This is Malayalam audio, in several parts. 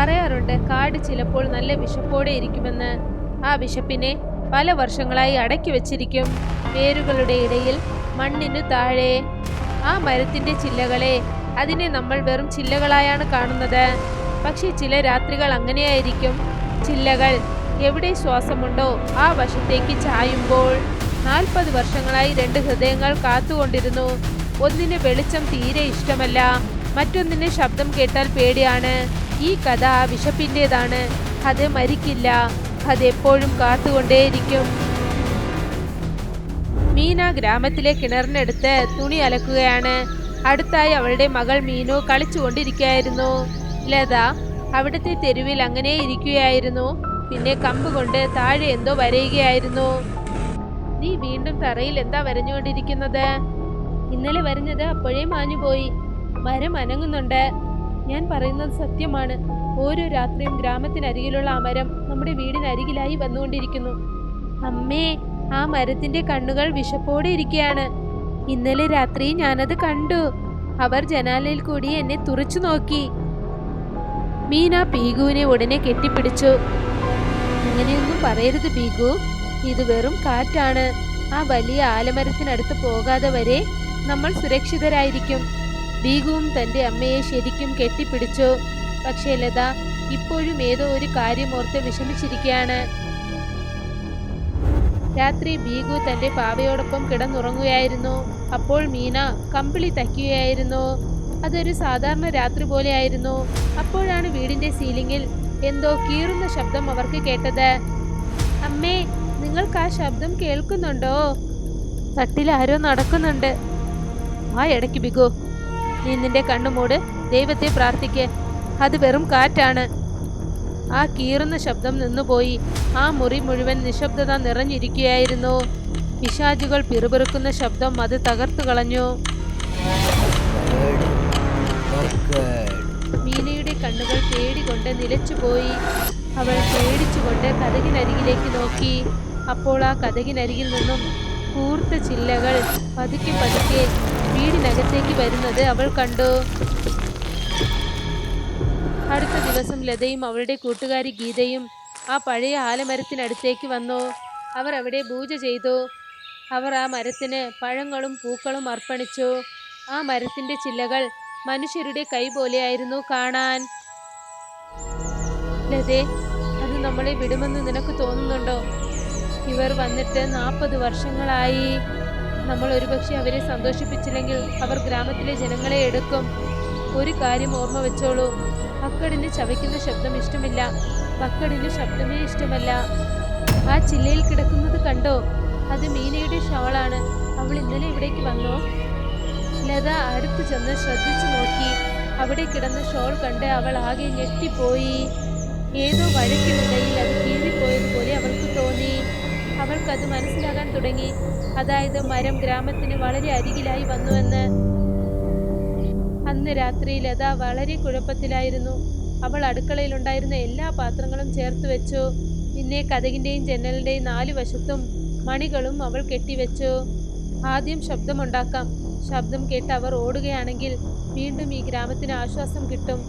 പറയാറുണ്ട് കാട് ചിലപ്പോൾ നല്ല വിശപ്പോടെ ഇരിക്കുമെന്ന്. ആ വിശപ്പിനെ പല വർഷങ്ങളായി അടക്കി വെച്ചിരിക്കും വേരുകളുടെ ഇടയിൽ, മണ്ണിനു താഴെ. ആ മരത്തിന്റെ ചില്ലകളെ, അതിനെ നമ്മൾ വെറും ചില്ലകളായാണ് കാണുന്നത്. പക്ഷേ ചില രാത്രികൾ അങ്ങനെയായിരിക്കും. ചില്ലകൾ എവിടെ ശ്വാസമുണ്ടോ ആ വശത്തേക്ക് ചായുമ്പോൾ. 40 വർഷങ്ങളായി 2 ഹൃദയങ്ങൾ കാത്തുകൊണ്ടിരുന്നു. ഒന്നിന് വെളിച്ചം തീരെ ഇഷ്ടമല്ല, മറ്റൊന്നിന് ശബ്ദം കേട്ടാൽ പേടിയാണ്. ഈ കഥ ആ വിശപ്പിൻ്റെതാണ്. അത് മരിക്കില്ല, അതെപ്പോഴും കാത്തുകൊണ്ടേയിരിക്കും. മീന ഗ്രാമത്തിലെ കിണറിനടുത്ത് തുണി അലക്കുകയാണ്. അടുത്തായി അവളുടെ മകൾ മീനു കളിച്ചുകൊണ്ടിരിക്കുകയായിരുന്നു. ലത അവിടുത്തെ തെരുവിൽ അങ്ങനെ ഇരിക്കുകയായിരുന്നു. പിന്നെ കമ്പ് കൊണ്ട് താഴെ എന്തോ വരയുകയായിരുന്നു. നീ വീണ്ടും തറയിൽ എന്താ വരഞ്ഞുകൊണ്ടിരിക്കുന്നത്? ഇന്നലെ വരഞ്ഞത് അപ്പോഴേ മാഞ്ഞുപോയി. മരം അനങ്ങുന്നുണ്ട്. ഞാൻ പറയുന്നത് സത്യമാണ്. ഓരോ രാത്രിയും ഗ്രാമത്തിനരികിലുള്ള ആ മരം നമ്മുടെ വീടിനരികിലായി വന്നുകൊണ്ടിരിക്കുന്നു. അമ്മേ, ആ മരത്തിന്റെ കണ്ണുകൾ വിശപ്പോടെ ഇരിക്കുകയാണ്. ഇന്നലെ രാത്രി ഞാനത് കണ്ടു. അവർ ജനാലയിൽ കൂടി എന്നെ തുറച്ചു നോക്കി. മീന പീഗുവിനെ ഉടനെ കെട്ടിപ്പിടിച്ചു. അങ്ങനെയൊന്നും പറയരുത് പീഗു, ഇത് വെറും കാറ്റാണ്. ആ വലിയ ആലമരത്തിനടുത്ത് പോകാതെ വരെ നമ്മൾ സുരക്ഷിതരായിരിക്കും. പീഗുവും തന്റെ അമ്മയെ ശരിക്കും കെട്ടിപ്പിടിച്ചു. പക്ഷേ ലത ഇപ്പോഴും ഏതോ ഒരു കാര്യമോർത്ത് വിഷമിച്ചിരിക്കുകയാണ്. രാത്രി ബീഗു തന്റെ പാവയോടൊപ്പം കിടന്നുറങ്ങുകയായിരുന്നു. അപ്പോൾ മീന കമ്പിളി തയ്ക്കുകയായിരുന്നു. അതൊരു സാധാരണ രാത്രി പോലെയായിരുന്നു. അപ്പോഴാണ് വീടിന്റെ സീലിംഗിൽ എന്തോ കീറുന്ന ശബ്ദം അവർക്ക് കേട്ടത്. അമ്മേ, നിങ്ങൾക്ക് ആ ശബ്ദം കേൾക്കുന്നുണ്ടോ? തട്ടിൽ ആരോ നടക്കുന്നുണ്ട്. ആ ഇടയ്ക്ക് ബിഗു, നീ നിന്റെ കണ്ണുമൂട്, ദൈവത്തെ പ്രാർത്ഥിക്ക്. അത് വെറും കാറ്റാണ്. ആ കീറുന്ന ശബ്ദം നിന്നുപോയി. ആ മുറി മുഴുവൻ നിശബ്ദത നിറഞ്ഞിരിക്കുകയായിരുന്നു. പിശാചുകൾ പിറുപിറുക്കുന്ന ശബ്ദം അത് തകർത്തു കളഞ്ഞു. മീനയുടെ കണ്ണുകൾ പേടികൊണ്ട് നിലച്ചുപോയി. അവൾ പേടിച്ചുകൊണ്ട് കതകിനരികിലേക്ക് നോക്കി. അപ്പോൾ ആ കതകിനരികിൽ നിന്നും കൂർത്ത ചില്ലകൾ പതുക്കെ പതുക്കെ വീടിനകത്തേക്ക് വരുന്നത് അവൾ കണ്ടു. അടുത്ത ദിവസം ലതയും അവളുടെ കൂട്ടുകാരി ഗീതയും ആ പഴയ ആലമരത്തിനടുത്തേക്ക് വന്നു. അവർ അവിടെ പൂജ ചെയ്തു. അവർ ആ മരത്തിന് പഴങ്ങളും പൂക്കളും അർപ്പണിച്ചു. ആ മരത്തിന്റെ ചില്ലകൾ മനുഷ്യരുടെ കൈ പോലെയായിരുന്നു കാണാൻ. ലതേ, അത് നമ്മളെ വിടുമെന്ന് നിനക്ക് തോന്നുന്നുണ്ടോ? ഇവർ വന്നിട്ട് 40 വർഷങ്ങളായി. നമ്മൾ ഒരുപക്ഷെ അവരെ സന്തോഷിപ്പിച്ചില്ലെങ്കിൽ അവർ ഗ്രാമത്തിലെ ജനങ്ങളെ എടുക്കും. ഒരു കാര്യം ഓർമ്മ വെച്ചോളൂ, പക്കടിന് ചവയ്ക്കുന്ന ശബ്ദം ഇഷ്ടമില്ല. പക്കടിന് ശബ്ദമേ ഇഷ്ടമല്ല. ആ ചില്ലയിൽ കിടക്കുന്നത് കണ്ടോ? അത് മീനയുടെ ഷോളാണ്. അവൾ ഇന്നലെ ഇവിടേക്ക് വന്നോ? ലത അടുത്ത് ചെന്ന് ശ്രദ്ധിച്ചു നോക്കി. അവിടെ കിടന്ന ഷോൾ കണ്ട് അവൾ ആകെ ഞെട്ടിപ്പോയി. ഏതോ വഴക്കിനിടയിൽ അത് കീറിപ്പോയതുപോലെ അവൾക്ക് തോന്നി. അവൾക്കത് മനസ്സിലാകാൻ തുടങ്ങി. അതായത് മരം ഗ്രാമത്തിന് വളരെ അരികിലായി വന്നുവെന്ന്. അന്ന് രാത്രി ലത വളരെ കുഴപ്പത്തിലായിരുന്നു. അവൾ അടുക്കളയിലുണ്ടായിരുന്ന എല്ലാ പാത്രങ്ങളും ചേർത്ത് വെച്ചു. പിന്നെ കതകിന്റെയും ജനലിന്റെയും 4 വശത്തും മണികളും അവൾ കെട്ടിവെച്ചു. ആദ്യം ശബ്ദമുണ്ടാക്കാം. ശബ്ദം കേട്ട് അവർ ഓടുകയാണെങ്കിൽ വീണ്ടും ഈ ഗ്രാമത്തിന് ആശ്വാസം കിട്ടും.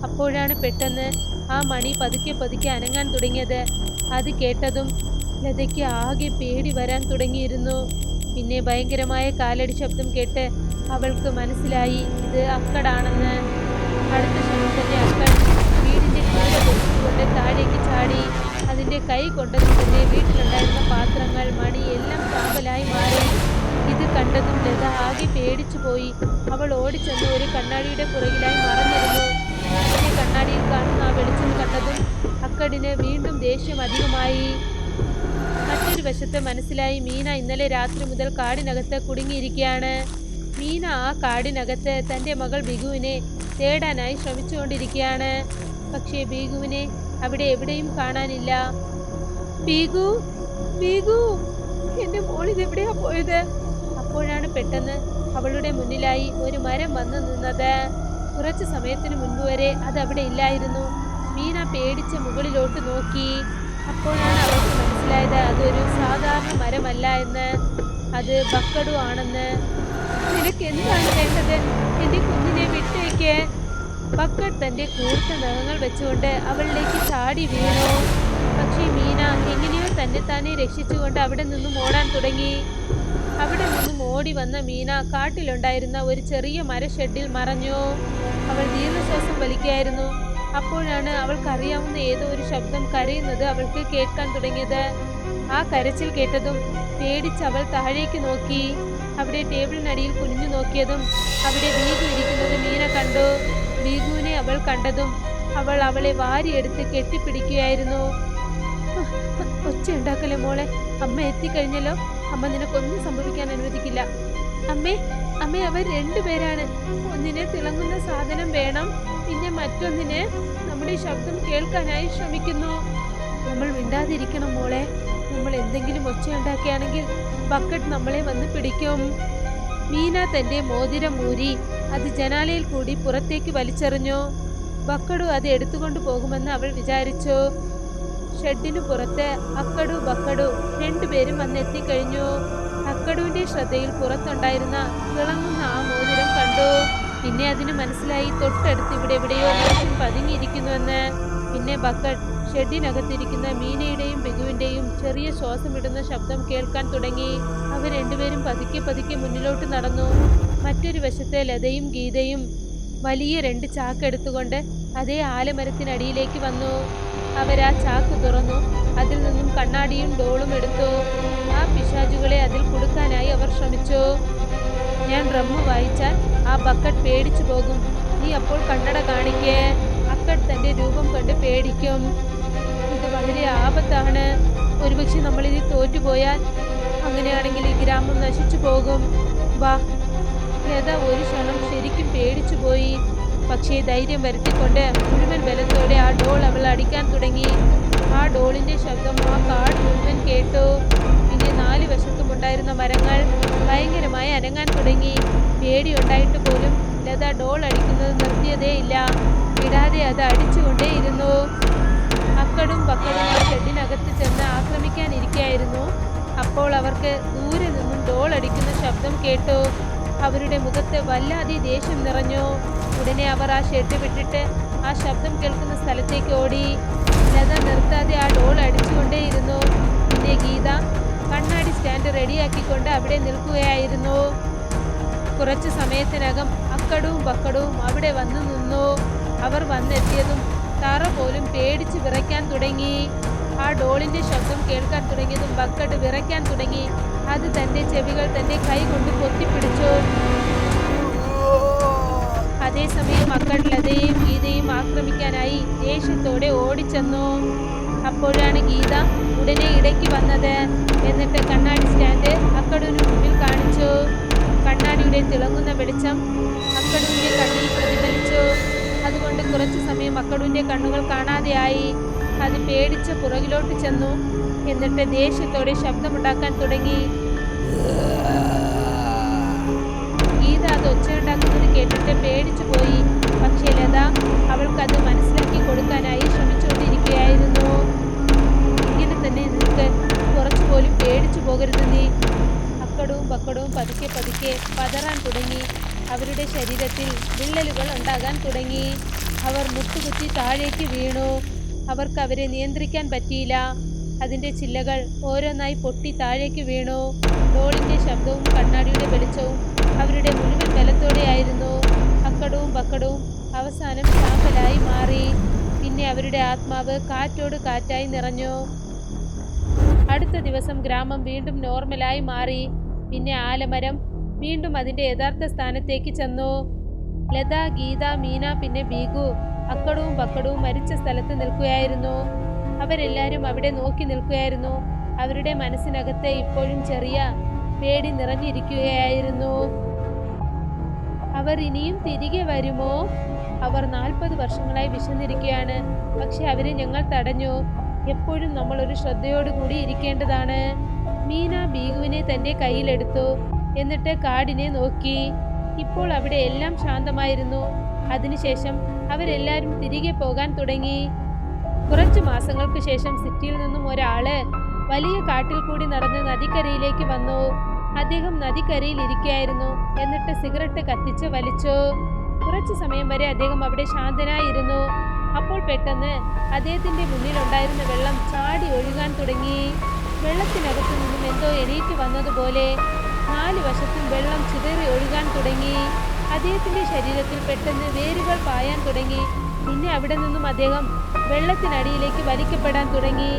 അപ്പോഴാണ് പെട്ടെന്ന് ആ മണി പതുക്കെ പതുക്കെ അനങ്ങാൻ തുടങ്ങിയത്. അത് കേട്ടതും ലതയ്ക്ക് ആകെ പേടി വരാൻ തുടങ്ങിയിരുന്നു. പിന്നെ ഭയങ്കരമായ കാലടി ശബ്ദം കേട്ട് അവൾക്ക് മനസ്സിലായി ഇത് അക്കടാണെന്ന്. അടുത്ത ക്ഷണം തന്നെ അക്കട് വീടിന്റെ കൂടെ പൊട്ടിച്ചുകൊണ്ട് താഴേക്ക് ചാടി. അതിന്റെ കൈ കൊണ്ടതും തന്നെ വീട്ടിലുണ്ടായിരുന്ന പാത്രങ്ങൾ, മണി എല്ലാം ചാമ്പലായി മാറി. ഇത് കണ്ടതും ലത ആകെ പേടിച്ചു പോയി. അവൾ ഓടിച്ചെന്ന് ഒരു കണ്ണാടിയുടെ പുറകിലായി മറഞ്ഞിരുന്നു. അതിന്റെ കണ്ണാടിയിൽ കാണുന്ന ആ വെളിച്ചം കണ്ടതും അക്കടിന് വീണ്ടും ദേഷ്യം അധികമായി. മറ്റൊരു വശത്ത് മനസ്സിലായി മീന ഇന്നലെ രാത്രി മുതൽ കാടിനകത്ത് കുടുങ്ങിയിരിക്കുകയാണ്. മീന ആ കാടിനകത്ത് തൻ്റെ മകൾ ബിഗുവിനെ തേടാനായി ശ്രമിച്ചുകൊണ്ടിരിക്കുകയാണ്. പക്ഷേ ബിഗുവിനെ അവിടെ എവിടെയും കാണാനില്ല. ബിഗു, ബിഗു, എൻ്റെ മോളിതെവിടെയാ പോയത്? അപ്പോഴാണ് പെട്ടെന്ന് അവളുടെ മുന്നിലായി ഒരു മരം വന്നു നിന്നത്. കുറച്ചു സമയത്തിന് മുൻപ് വരെ അത് അവിടെ ഇല്ലായിരുന്നു. മീന പേടിച്ച് മുകളിലോട്ട് നോക്കി. അപ്പോഴാണ് അവൾക്ക് മനസ്സിലായത് അതൊരു സാധാരണ മരമല്ല എന്ന്. അത് ബക്കഡു ആണെന്ന്. നിനക്ക് എന്താണ് വേണ്ടത്? എൻ്റെ കുഞ്ഞിനെ വിട്ടേക്ക്. ബക്കറ്റ് തന്റെ കൂർത്ത നഖങ്ങൾ വെച്ചുകൊണ്ട് അവളിലേക്ക് ചാടി വീണു. പക്ഷേ മീന എങ്ങനെയോ തന്നെത്താനെ രക്ഷിച്ചുകൊണ്ട് അവിടെ നിന്നും ഓടാൻ തുടങ്ങി. അവിടെ നിന്നും ഓടി വന്ന മീന കാട്ടിലുണ്ടായിരുന്ന ഒരു ചെറിയ മരഷെഡിൽ മറഞ്ഞു. അവൾ ദീർഘശ്വാസം വലിക്കുകയായിരുന്നു. അപ്പോഴാണ് അവൾക്കറിയാവുന്ന ഏതോ ഒരു ശബ്ദം കരയുന്നത് അവൾക്ക് കേൾക്കാൻ തുടങ്ങിയത്. ആ കരച്ചിൽ കേട്ടതും പേടിച്ച് അവൾ താഴേക്ക് നോക്കി. അവിടെ ടേബിളിനടിയിൽ കുനിഞ്ഞു നോക്കിയതും അവിടെ ബീഗു ഇരിക്കുന്നത് മീന കണ്ടു. ബീഗുവിനെ അവൾ കണ്ടതും അവൾ അവളെ വാരിയെടുത്ത് കെട്ടിപ്പിടിക്കുകയായിരുന്നു. ഒച്ച ഉണ്ടാക്കല്ലേ മോളെ, അമ്മ എത്തിക്കഴിഞ്ഞല്ലോ. അമ്മ നിനക്കൊന്നും സംഭവിക്കാൻ അനുവദിക്കില്ല. അമ്മേ അമ്മേ അവർ രണ്ടുപേരാണ്. ഒന്നിനെ തിളങ്ങുന്ന സാധനം വേണം, പിന്നെ മറ്റൊന്നിന് നമ്മുടെ ശബ്ദം കേൾക്കാനായി ശ്രമിക്കുന്നു. നമ്മൾ മിണ്ടാതിരിക്കണം മോളെ. നമ്മൾ എന്തെങ്കിലും ഒച്ചയുണ്ടാക്കുകയാണെങ്കിൽ ബക്കറ്റ് നമ്മളെ വന്ന് പിടിക്കും. മീന തന്റെ മോതിരം ഊരി അത് ജനാലയിൽ കൂടി പുറത്തേക്ക് വലിച്ചെറിഞ്ഞു. ബക്കടു അത് എടുത്തുകൊണ്ട് പോകുമെന്ന് അവൾ വിചാരിച്ചു. ഷെഡിനു പുറത്ത് അക്കടു ബക്കടു രണ്ടുപേരും വന്നെത്തിക്കഴിഞ്ഞു. അക്കടുവിന്റെ ശ്രദ്ധയിൽ പുറത്തുണ്ടായിരുന്ന തിളങ്ങുന്ന ആ മോതിരം കണ്ടു. പിന്നെ അതിന് മനസ്സിലായി തൊട്ടടുത്ത് ഇവിടെ എവിടെയോ മനുഷ്യൻ പതുങ്ങിയിരിക്കുന്നുവെന്ന്. പിന്നെ ബക്കറ്റ് ഷെഡിനകത്തിരിക്കുന്ന മീനയുടെയും ബിഗുവിന്റെയും ചെറിയ ശ്വാസമിടുന്ന ശബ്ദം കേൾക്കാൻ തുടങ്ങി. അവർ രണ്ടുപേരും പതുക്കെ പതുക്കെ മുന്നിലോട്ട് നടന്നു. മറ്റൊരു വശത്തെ ലതയും ഗീതയും വലിയ 2 ചാക്ക് എടുത്തുകൊണ്ട് അതേ ആലമരത്തിനടിയിലേക്ക് വന്നു. അവരാ ചാക്ക് തുറന്നു. അതിൽ നിന്നും കണ്ണാടിയും ഡോളും എടുത്തു. ആ പിശാചുകളെ അതിൽ കുടുക്കാനായി അവർ ശ്രമിച്ചു. ഞാൻ ഡ്രമ്മ് വായിച്ചാൽ ആ ബക്കറ്റ് പേടിച്ചു പോകും. നീ അപ്പോൾ കണ്ണട കാണിക്കേ. ബക്കറ്റ് തന്റെ രൂപം കണ്ട് പേടിക്കും. ഇത് വളരെ ആപത്താണ്. ഒരുപക്ഷെ നമ്മളിനി തോറ്റുപോയാൽ, അങ്ങനെയാണെങ്കിൽ ഈ ഗ്രാമം നശിച്ചു പോകും. വാ. ലത ഒരു ക്ഷണം ശരിക്കും പേടിച്ചു പോയി. പക്ഷേ ധൈര്യം വരുത്തിക്കൊണ്ട് മുഴുവൻ ബലത്തോടെ ആ ഡോൾ അവൾ അടിക്കാൻ തുടങ്ങി. ആ ഡോളിന്റെ ശബ്ദം ആ കാട് മുഴുവൻ കേട്ടു. പിന്നെ 4 വശത്തും ഉണ്ടായിരുന്ന മരങ്ങൾ ഭയങ്കരമായി അനങ്ങാൻ തുടങ്ങി. പേടിയുണ്ടായിട്ട് പോലും ലത ഡോൾ അടിക്കുന്നത് നിർത്തിയതേയില്ല. വിടാതെ അത് അടിച്ചുകൊണ്ടേയിരുന്നു. അക്കടും ബക്കടും ആ ഷെഡിനകത്ത് ചെന്ന് ആക്രമിക്കാനിരിക്കുകയായിരുന്നു. അപ്പോൾ അവർക്ക് ദൂരെ നിന്നും ഡോൾ അടിക്കുന്ന ശബ്ദം കേട്ടു. അവരുടെ മുഖത്ത് വല്ലാതെ ദേഷ്യം നിറഞ്ഞു. ഉടനെ അവർ ആ ഷെഡ് വിട്ടിട്ട് ആ ശബ്ദം കേൾക്കുന്ന സ്ഥലത്തേക്ക് ഓടി. ലത നിർത്താതെ ആ ഡോൾ അടിച്ചുകൊണ്ടേയിരുന്നു. പിന്നെ ഗീത കണ്ണാടി സ്റ്റാൻഡ് റെഡിയാക്കിക്കൊണ്ട് അവിടെ നിൽക്കുകയായിരുന്നു. കുറച്ചു സമയത്തിനകം അക്കടവും ബക്കടവും അവിടെ വന്നു നിന്നു. അവർ വന്നെത്തിയതും തറ പോലും പേടിച്ച് വിറയ്ക്കാൻ തുടങ്ങി. ആ ഡോളിന്റെ ശബ്ദം കേൾക്കാൻ തുടങ്ങിയതും ബക്കറ്റ് വിറയ്ക്കാൻ തുടങ്ങി. അത് തന്റെ ചെവികൾ തന്റെ കൈ കൊണ്ട് പൊത്തിപ്പിടിച്ചു. അതേസമയം അക്കട് ലതയെയും ഗീതയും ആക്രമിക്കാനായി ദേഷ്യത്തോടെ ഓടിച്ചെന്നു. അപ്പോഴാണ് ഗീത ഉടനെ ഇടയ്ക്ക് വന്നത്. എന്നിട്ട് കണ്ണാടി സ്റ്റാൻഡ് അക്കടുവിന് മുന്നിൽ കാണിച്ചു. കണ്ണാടിയുടെ തിളങ്ങുന്ന വെളിച്ചം അക്കടുവിന്റെ കണ്ണിൽ പ്രതിഫലിച്ചു. അതുകൊണ്ട് കുറച്ചു സമയം അക്കടുവിന്റെ കണ്ണുകൾ കാണാതെയായി. അത് പേടിച്ച് പുറകിലോട്ട് ചെന്നു. എന്നിട്ട് ദേഷ്യത്തോടെ ശബ്ദമുണ്ടാക്കാൻ തുടങ്ങി. ഗീത അത് ഒച്ചയുണ്ടാക്കുന്നത് കേട്ടിട്ട് പേടിച്ചു പോയി. പക്ഷേ ലത അവൾക്കത് മനസ്സിലാക്കി കൊടുക്കാനായി ശ്രമിച്ചുകൊണ്ടിരിക്കുകയായിരുന്നു. ഇങ്ങനെ തന്നെ നിനക്ക് കുറച്ചുപോലും പേടിച്ചു പോകരുത് നീ. അക്കടവും ബക്കടവും പതുക്കെ പതുക്കെ പതറാൻ തുടങ്ങി. അവരുടെ ശരീരത്തിൽ വിള്ളലുകൾ ഉണ്ടാകാൻ തുടങ്ങി. അവർ മുട്ടുകുത്തി താഴേക്ക് വീണു. അവർക്ക് അവരെ നിയന്ത്രിക്കാൻ പറ്റിയില്ല. അതിൻ്റെ ചില്ലകൾ ഓരോന്നായി പൊട്ടി താഴേക്ക് വീണു. ഡോളിൻ്റെ ശബ്ദവും കണ്ണാടിയുടെ വെളിച്ചവും അവരുടെ മുഴുവൻ ബലത്തോടെയായിരുന്നു. അക്കടവും ബക്കടവും അവസാനം ചാമ്പലായി മാറി. പിന്നെ അവരുടെ ആത്മാവ് കാറ്റോട് കാറ്റായി നിറഞ്ഞു. അടുത്ത ദിവസം ഗ്രാമം വീണ്ടും നോർമലായി മാറി. പിന്നെ ആലമരം വീണ്ടും അതിൻ്റെ യഥാർത്ഥ സ്ഥാനത്തേക്ക് ചെന്നു. ലത, ഗീത, മീന, പിന്നെ ബീഗു അക്കടവും ബക്കടവും മരിച്ച സ്ഥലത്ത് നിൽക്കുകയായിരുന്നു. അവരെല്ലാവരും അവിടെ നോക്കി നിൽക്കുകയായിരുന്നു. അവരുടെ മനസ്സിനകത്ത് ഇപ്പോഴും ചെറിയ പേടി നിറഞ്ഞിരിക്കുകയായിരുന്നു. അവർ ഇനിയും തിരികെ വരുമോ? അവർ 40 വർഷങ്ങളായി വിശന്നിരിക്കുകയാണ്. പക്ഷെ അവരെ ഞങ്ങൾ തടഞ്ഞു. എപ്പോഴും നമ്മൾ ഒരു ശ്രദ്ധയോടുകൂടി ഇരിക്കേണ്ടതാണ്. മീന ബീഗുവിനെ തന്റെ കയ്യിലെടുത്തു. എന്നിട്ട് കാടിനെ നോക്കി. ഇപ്പോൾ അവിടെ എല്ലാം ശാന്തമായിരുന്നു. അതിനുശേഷം അവരെല്ലാവരും തിരികെ പോകാൻ തുടങ്ങി. കുറച്ചു മാസങ്ങൾക്ക് ശേഷം സിറ്റിയിൽ നിന്നും ഒരാള് വലിയ കാട്ടിൽ കൂടി നടന്ന് നദിക്കരയിലേക്ക് വന്നു. അദ്ദേഹം നദിക്കരയിൽ ഇരിക്കുകയായിരുന്നു. എന്നിട്ട് സിഗരറ്റ് കത്തിച്ച് വലിച്ചു. കുറച്ചു സമയം വരെ അദ്ദേഹം അവിടെ ശാന്തനായിരുന്നു. അപ്പോൾ പെട്ടെന്ന് അദ്ദേഹത്തിന്റെ മുന്നിലുണ്ടായിരുന്ന വെള്ളം ചാടി ഒഴുകാൻ തുടങ്ങി. വെള്ളത്തിനകത്തു നിന്നും എന്തോ എണീറ്റ് വന്നതുപോലെ നാല് വശത്തും വെള്ളം ചിതറി ഒഴുകാൻ തുടങ്ങി. അദ്ദേഹത്തിന്റെ ശരീരത്തിൽ പെട്ടെന്ന് വേരുകൾ പായാൻ തുടങ്ങി. പിന്നെ അവിടെ നിന്നും അദ്ദേഹം വെള്ളത്തിനടിയിലേക്ക് വലിക്കപ്പെടാൻ തുടങ്ങി.